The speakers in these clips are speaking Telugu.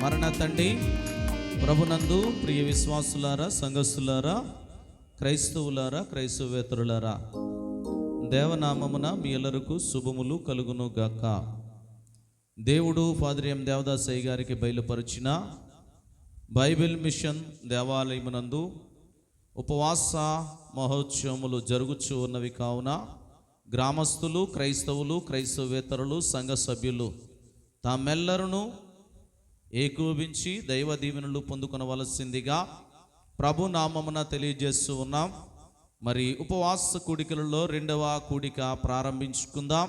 మరణతండి ప్రభునందు ప్రియ విశ్వాసులారా, సంఘస్థులారా, క్రైస్తవులారా, క్రైస్తవేతరులారా, దేవనామమున మీ ఎల్లరకు శుభములు కలుగును గాక. దేవుడు ఫాదర్ ఎం దేవదాసయ్య గారికి బయలుపరిచిన బైబిల్ మిషన్ దేవాలయమునందు ఉపవాస మహోత్సవములు జరుగుచూ ఉన్నవి కావున గ్రామస్తులు, క్రైస్తవులు, క్రైస్తవేతరులు, సంఘ సభ్యులు తామెల్లరూ ఏకోపించి దైవ దీవెనలు పొందుకొనవలసిందిగా ప్రభు నామమున తెలియజేస్తూ ఉన్నాం. మరి ఉపవాస కూడికలలో రెండవ కూడిక ప్రారంభించుకుందాం.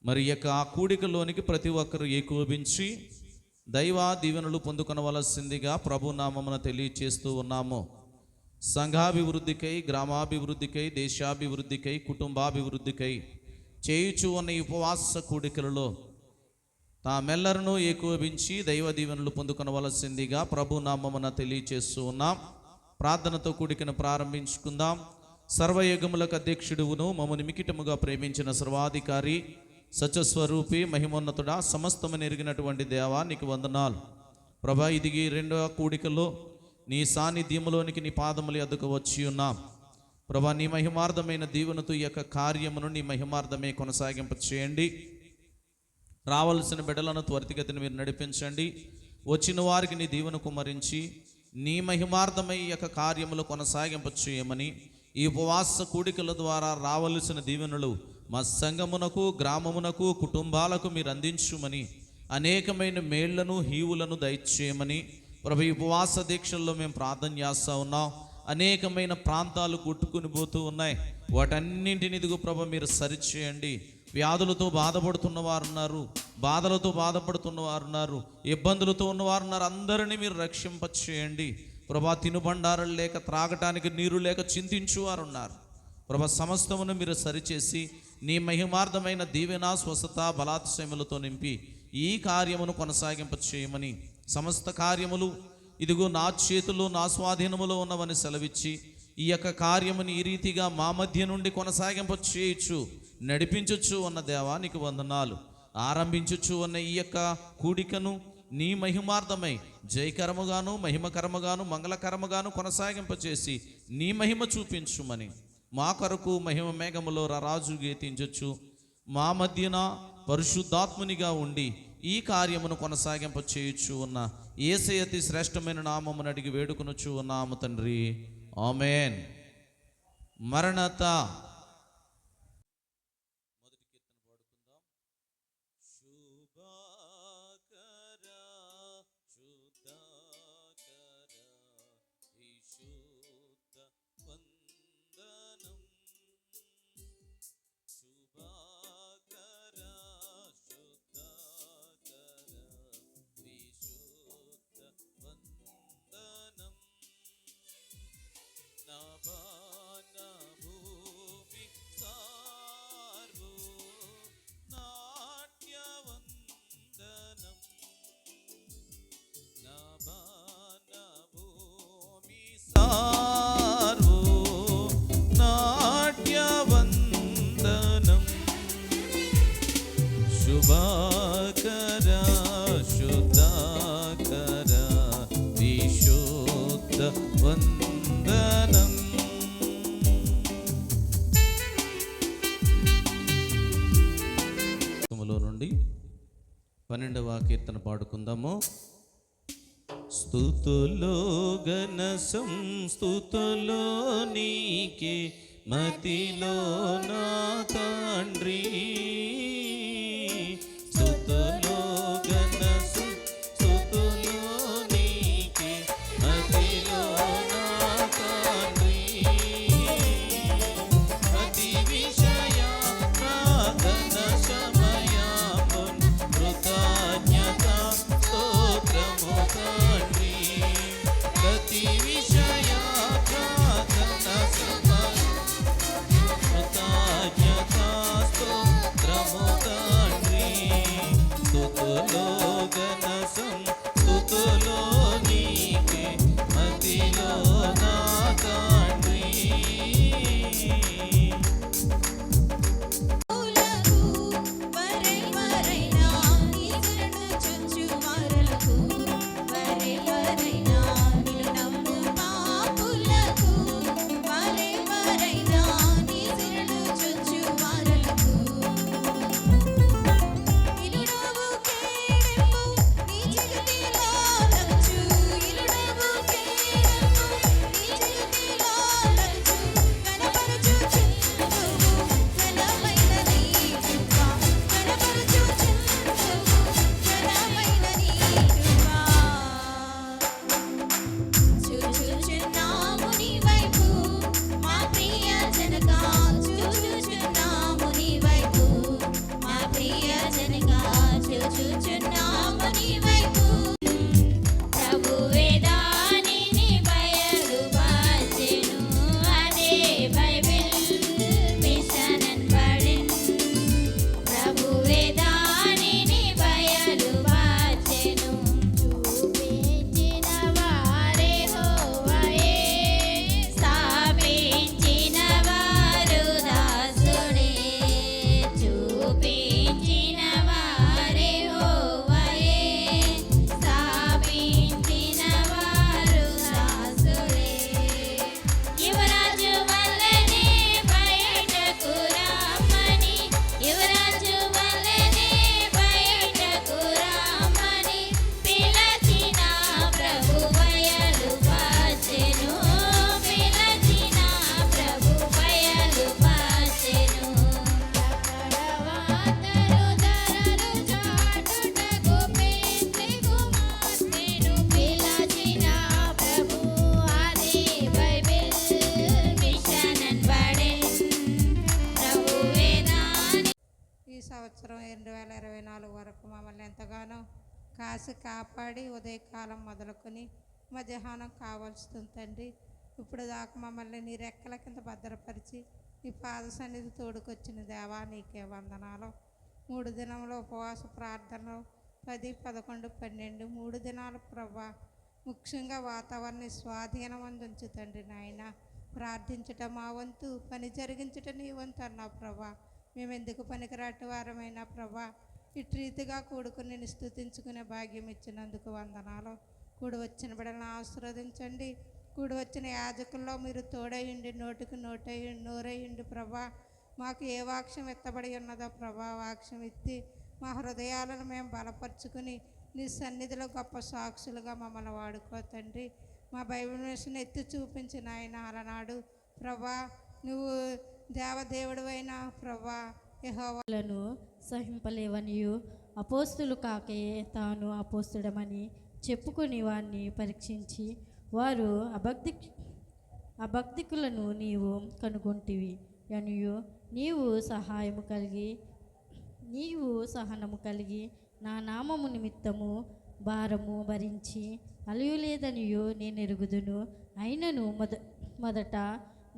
మరి యొక్క కూడికలోనికి ప్రతి ఒక్కరు ఏకోపించి దైవ దీవెనలు పొందుకొనవలసిందిగా ప్రభు నామమున తెలియజేస్తూ ఉన్నాము. సంఘాభివృద్ధికై, గ్రామాభివృద్ధికై, దేశాభివృద్ధికై, కుటుంబాభివృద్ధికై చేయుచు ఉన్న ఈ ఉపవాస కూడికలలో తామెల్లరూ ఏకోపించి దైవ దీవెనలు పొందుకొనవలసిందిగా ప్రభు నామమున తెలియజేస్తూ ఉన్నాం. ప్రార్థనతో కూడికను ప్రారంభించుకుందాం. సర్వయుగములకు అధ్యక్షుడును మమ్మల్ని మికిటముగా ప్రేమించిన సర్వాధికారి, సత్యస్వరూపి, మహిమోన్నతుడా, సమస్తమని ఎరిగినటువంటి దేవా నీకు వందనాలు ప్రభా. ఇది రెండవ కూడికలో నీ సాన్నిధ్యములోనికి నీ పాదములు ఎద్దుకు వచ్చి ఉన్నాం ప్రభా. నీ మహిమార్థమైన దీవెనతో ఈ యొక్క కార్యమును నీ మహిమార్థమే కొనసాగింప చేయండి. రావలసిన బిడ్డలను త్వరితగతిని మీరు నడిపించండి. వచ్చిన వారికి నీ దీవెన కుమ్మరించి నీ మహిమార్థమై ఈ యొక్క కార్యములు కొనసాగింప చేయమని, ఈ ఉపవాస కూడికల ద్వారా రావలసిన దీవెనలు మా సంఘమునకు, గ్రామమునకు, కుటుంబాలకు మీరు అందించుమని, అనేకమైన మేళ్లను, హీవులను దయచేయమని ప్రభు ఈ ఉపవాస దీక్షల్లో మేము ప్రార్థన చేస్తూ ఉన్నాం. అనేకమైన ప్రాంతాలు కొట్టుకుని పోతూ ఉన్నాయి. వాటన్నింటిని ఇదిగో ప్రభు మీరు సరిచేయండి. వ్యాధులతో బాధపడుతున్న వారు ఉన్నారు, బాధలతో బాధపడుతున్న వారు ఉన్నారు, ఇబ్బందులతో ఉన్నవారు ఉన్నారు. అందరినీ మీరు రక్షింపచేయండి ప్రభా. తినుబండారాలు లేక, త్రాగటానికి నీరు లేక చింతించువారు ఉన్నారు ప్రభా. సమస్తమును మీరు సరిచేసి నీ మహిమార్థమైన దీవెన, స్వస్థత, బలాత్సయములతో నింపి ఈ కార్యమును కొనసాగింప చేయమని, సమస్త కార్యములు ఇదిగో నా చేతుల్లో, నా స్వాధీనములో ఉన్నవని సెలవిచ్చి ఈ యొక్క కార్యముని ఈ రీతిగా మా మధ్య నుండి కొనసాగింప చేయొచ్చు, నడిపించచ్చు అన్న దేవా నీకు వందనాలు. ఆరంభించచ్చు అన్న ఈ యొక్క కూడికను నీ మహిమార్థమై జయకరముగాను, మహిమకరముగాను, మంగళకరముగాను కొనసాగింపచేసి నీ మహిమ చూపించుమని, మా కొరకు మహిమ మేఘములో రాజు గీతించచ్చు, మా మధ్యన పరిశుద్ధాత్మునిగా ఉండి ఈ కార్యమును కొనసాగింప చేయొచ్చు ఉన్న యేసయ్య అతి శ్రేష్టమైన నామమును అడిగి వేడుకొనొచ్చు ఉన్నాము తండ్రి. ఆమేన్. మరణత. మొదటి కీర్తన పాడుకుందాం. శుభాకర శుద్ధాకర విశుద్ధ వందనం, శుభాకర శుద్ధాకర విశుద్ధ వందనం, నభాన భూమి సార్వో నాట్యవందనం, నభాన భూమి సార్వో నాట్యవందనం, శుభాకర శుద్ధాకర విశుద్ధ వందనం. నుండి 12వ కీర్తన పాడుకుందాము. స్తుతులో గణ సంస్తుతులో నీకే మతిలో నా తండ్రి, స్తుతులో గణ సంస్తుతులో నీకే మతిలో నా తండ్రి, ప్రతి విషయ ప్రార్థన సమయమున్ కృతజ్ఞత స్తోత్రము తండ్రి, ప్రతి విషయ ప్రార్థన కృతజ్ఞత స్తోత్రము తండ్రి, స్తుతులో గణ సంస్తుతులో నీకే మతిలో నా తండ్రి. వరై వరై నా ఎంతగానో కాసి కాపాడి ఉదయకాలం మొదలుకొని మధ్యాహ్నం కావాల్స్తుంది తండ్రి. ఇప్పుడు దాకా మమ్మల్ని నీ రెక్కల కింద భద్రపరిచి నీ పాద సన్నిధి తోడుకొచ్చిన దేవా నీకే వందనాలు. 3 దినంలో ఉపవాస ప్రార్థనలు 10, 11, 12 3 దినాలు ప్రభా. ముఖ్యంగా వాతావరణం స్వాధీనం అందించు తండ్రి నాయన. ప్రార్థించటం మా వంతు, పని జరిగించటం నీ వంతు అన్నావు ప్రభా. మేము ఎందుకు పనికిరాటి వారమైనా ప్రభా ఇటు రీతిగా కూడుకుని నేను స్తుతించుకునే భాగ్యం ఇచ్చినందుకు వందనాలు. కూడి వచ్చిన బిడ్డలను ఆశీర్వదించండి. కూడి వచ్చిన యాజకుల్లో మీరు తోడయ్యండి, నోటికి నోరయ్యండి ప్రభా. మాకు ఏ వాక్యం ఎత్తబడి ఉన్నదో ప్రభా, వాక్యం ఎత్తి మా హృదయాలను మేము బలపరుచుకుని నీ సన్నిధిలో గొప్ప సాక్షులుగా మమ్మల్ని వాడుకో తండ్రి. మా బైబిల్ మిషన్ ఎత్తి చూపించిన ఆయన అలనాడు ప్రభా నువ్వు దేవదేవుడు అయినా ప్రభా యెహోవాను సహింపలేవనియు అపోస్తులు కాకే తాను అపోస్తుడమని చెప్పుకుని వారిని పరీక్షించి వారు అభక్తికులను నీవు కనుగొంటివి అనియు నీవు సహనము కలిగి నా నామము నిమిత్తము భారము భరించి అలియులేదనియు నేను ఎరుగుదును. అయినను మొదట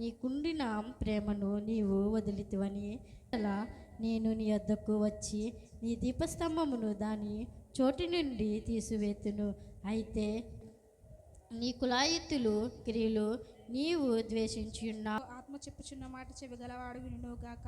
నీకుండిన ప్రేమను నీవు వదిలితివని అలా నేను నీ వద్దకు వచ్చి నీ దీపస్తంభమును దాని చోటి నుండి తీసివేతును. అయితే నీ కులాయిత్తులు క్రియలు నీవు ద్వేషించి ఉన్నావు. ఆత్మ చెప్పుచున్న మాట చెవిగలవాడు వినుగాక.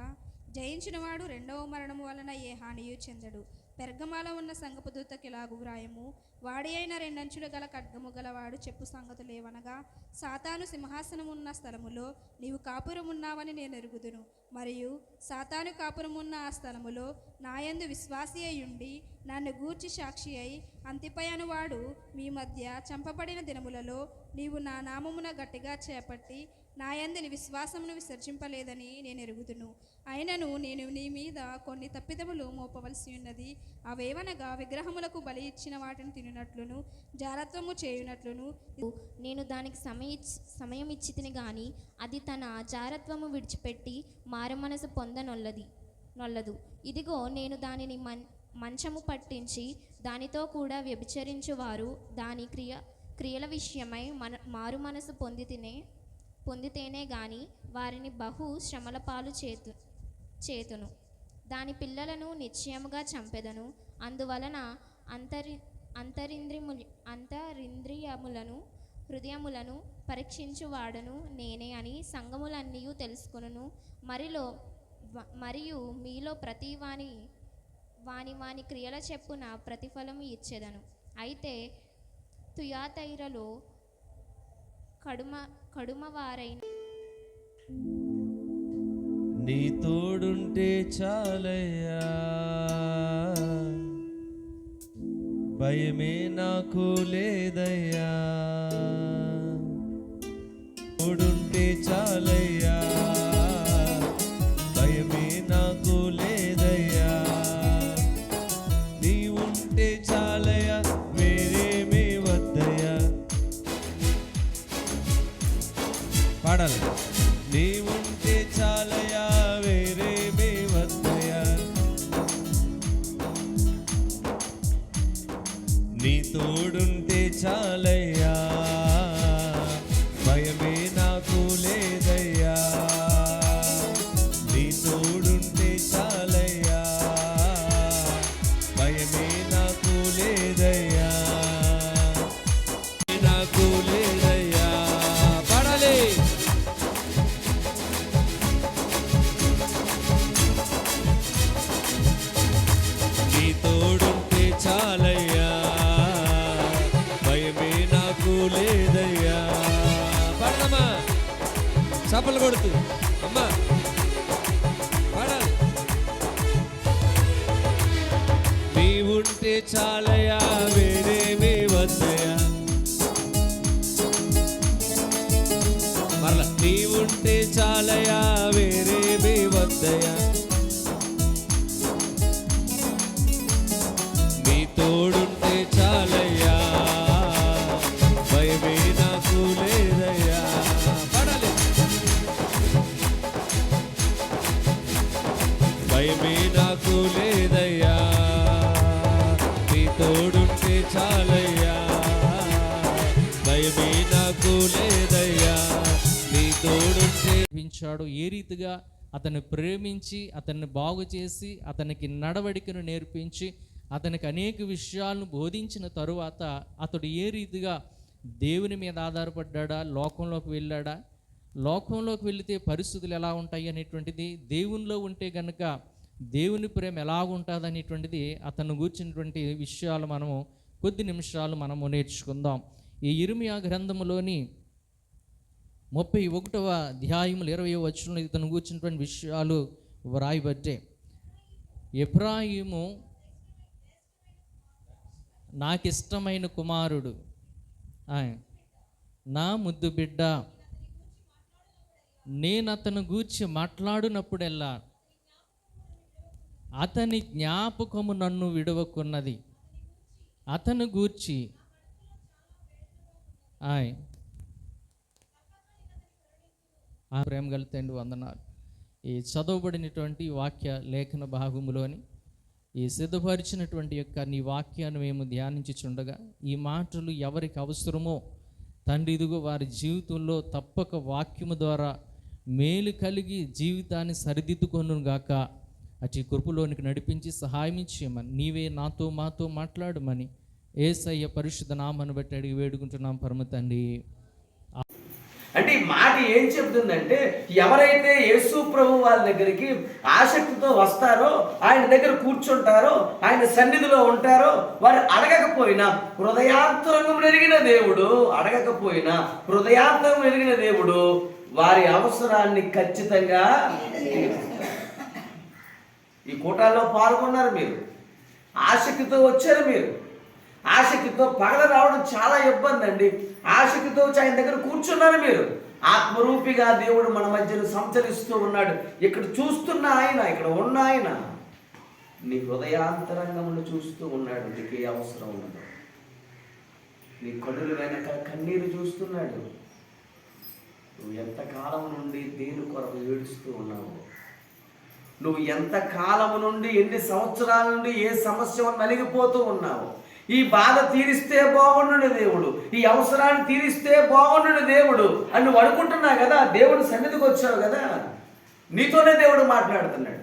జయించినవాడు రెండవ మరణము వలన ఏ హానియు చెందడు. పెర్గమాలో ఉన్న సంగపు దూతకి ఇలాగు వ్రాయము. వాడి అయిన 2 అంచులు గల ఖడ్గము గలవాడు చెప్పు సంగతులేవనగా, సాతాను సింహాసనం ఉన్న స్థలములో నీవు కాపురమున్నావని నేను ఎరుగుదును. మరియు సాతాను కాపురమున్న ఆ స్థలములో నాయందు విశ్వాసి అయ్యుండి నన్ను గూర్చి సాక్షి అయి అంతిపై అనువాడు మీ మధ్య చంపబడిన దినములలో నీవు నా నామమున గట్టిగా చేపట్టి నాయందుని విశ్వాసమును విసర్జింపలేదని నేను ఎరుగుదును. అయినను నేను నీ మీద కొన్ని తప్పిదములు మోపవలసి ఉన్నది. అవేవనగా విగ్రహములకు బలి ఇచ్చిన వాటిని తినునట్లును, జారత్వము చేయునట్లును నేను దానికి సమయం ఇచ్చి తిని గాని అది తన జారత్వము విడిచిపెట్టి మారుమనసు నొల్లదు. ఇదిగో నేను దానిని మంచము పట్టించి దానితో కూడా వ్యభిచరించువారు దాని క్రియల విషయమై మారుమనసు పొందితేనే గాని వారిని బహు శ్రమల పాలు చేతును. దాని పిల్లలను నిశ్చయముగా చంపెదను. అందువలన అంతరింద్రియములను హృదయములను పరీక్షించువాడను నేనే అని సంఘములన్నీయు తెలుసుకొనును. మరియు మీలో ప్రతి వాని క్రియల చెప్పున ప్రతిఫలము ఇచ్చేదను. అయితే తుయాతైరలో కడుమవారైన నీ తోడుంటే చాలయ్యా, భయమే నాకు లేదయ్యా. తోడుంటే చాలయ్యా, భయమే నాకు లేదయ్యా. నీ ఉంటే చాలయ్యా, వేరేమీ వద్దయ్యా. పాడాలి. నీ ఉంటే చాలయ్యా, వేరేమీ వద్దయ్యా. నీ తోడుంటే చాలయ్యా, భయమే నాకు లేదయ్యా. నీ తోడుంటే చాలయ్యా, భయమే నాకు లేదయ్యా. నాకు లేదయ్యా. పడాలి. నీ తోడుంటే చాలయ్యా, భయమే నాకు లేదయ్యా. పడదమ్మా, చప్పలు కొడుతూ అమ్మా పడాలి. నీ ఉంటే చాలయ్యా, వేరేమీ వద్దయ్యా. మరలా నీ ఉంటే చాలయ్యా, వేరేమీ వద్దయ్యా. నీ తోడుంటే చాలయ్యా, భయమే నాకు లేదయ్యా. పడాలి. భయమే నాకు లేదయ్యా. నీ తోడుంటే చాలయ్యా, భయమే నాకు లేదయ్యా, నీ తోడుంటే. ఏ రీతిగా అతన్ని ప్రేమించి అతన్ని బాగు చేసి అతనికి నడవడికను నేర్పించి అతనికి అనేక విషయాలను బోధించిన తరువాత అతడు ఏ రీతిగా దేవుని మీద ఆధారపడ్డా, లోకంలోకి వెళ్ళాడా, లోకంలోకి వెళితే పరిస్థితులు ఎలా ఉంటాయి అనేటువంటిది, దేవునిలో ఉంటే గనుక దేవుని ప్రేమ ఎలా ఉంటుంది అనేటువంటిది అతను కూర్చున్నటువంటి విషయాలు మనము కొద్ది నిమిషాలు మనము నేర్చుకుందాం. ఈ ఇర్మియా గ్రంథములోని 31వ అధ్యాయములు 20వ వచనంలో ఇతను కూర్చున్నటువంటి విషయాలు వ్రాయబట్టే. ఎఫ్రాయిము నాకిష్టమైన కుమారుడు, నా ముద్దు బిడ్డ, నేను అతను గూర్చి మాట్లాడినప్పుడెల్లా అతని జ్ఞాపకము నన్ను విడవకున్నది. అతను గూర్చి ప్రేమ గల తండ్రి వందనాలు. ఈ చదవబడినటువంటి వాక్య లేఖన భాగములోని ఈ సిద్ధపరిచినటువంటి యొక్క నీ వాక్యాన్ని మేము ధ్యానించుచుండగా ఈ మాటలు ఎవరికి అవసరమో తండ్రి ఇదిగో వారి జీవితంలో తప్పక వాక్యము ద్వారా మేలు కలిగి జీవితాన్ని సరిదిద్దుకొను గాక. అటు కృపలోనికి నడిపించి సహాయం చేయమని నీవే నాతో మాతో మాట్లాడమని యేసయ్య పరిశుద్ధ నామమును బట్టి అడిగి వేడుకుంటున్నాం పరమ తండ్రి. అంటే ఈ మాట ఏం చెప్తుందంటే, ఎవరైతే యేసు ప్రభు వాళ్ళ దగ్గరికి ఆసక్తితో వస్తారో, ఆయన దగ్గర కూర్చుంటారో, ఆయన సన్నిధిలో ఉంటారో, వారు అడగకపోయినా హృదయాంతరంగం ఎరిగిన దేవుడు, అడగకపోయినా హృదయాంతరం ఎరిగిన దేవుడు వారి అవసరాన్ని ఖచ్చితంగా. ఈ కూటాల్లో పాల్గొన్నారు, మీరు ఆసక్తితో వచ్చారు, మీరు ఆసక్తితో పగల రావడం చాలా ఇబ్బంది అండి. ఆసక్తితో వచ్చి ఆయన దగ్గర కూర్చున్నారు మీరు. ఆత్మరూపిగా దేవుడు మన మధ్యలో సంచరిస్తూ ఉన్నాడు. ఇక్కడ చూస్తున్న ఆయన, ఇక్కడ ఉన్న ఆయన నీ హృదయాంతరంగమును చూస్తూ ఉన్నాడు. నీకు ఏ అవసరం ఉన్నదో నీ కన్నుల వెనక కన్నీరు చూస్తున్నాడు. నువ్వు ఎంతకాలం నుండి దేని కొరకు ఏడుస్తూ ఉన్నావు, నువ్వు ఎంతకాలం నుండి ఎన్ని సంవత్సరాల నుండి ఏ సమస్య నలిగిపోతూ ఉన్నావు. ఈ బాధ తీరిస్తే బాగుండు దేవుడు, ఈ అవసరాన్ని తీరిస్తే బాగుండు దేవుడు అని నువ్వు అనుకుంటున్నావు కదా. దేవుడు సన్నిధికి వచ్చావు కదా, నీతోనే దేవుడు మాట్లాడుతున్నాడు.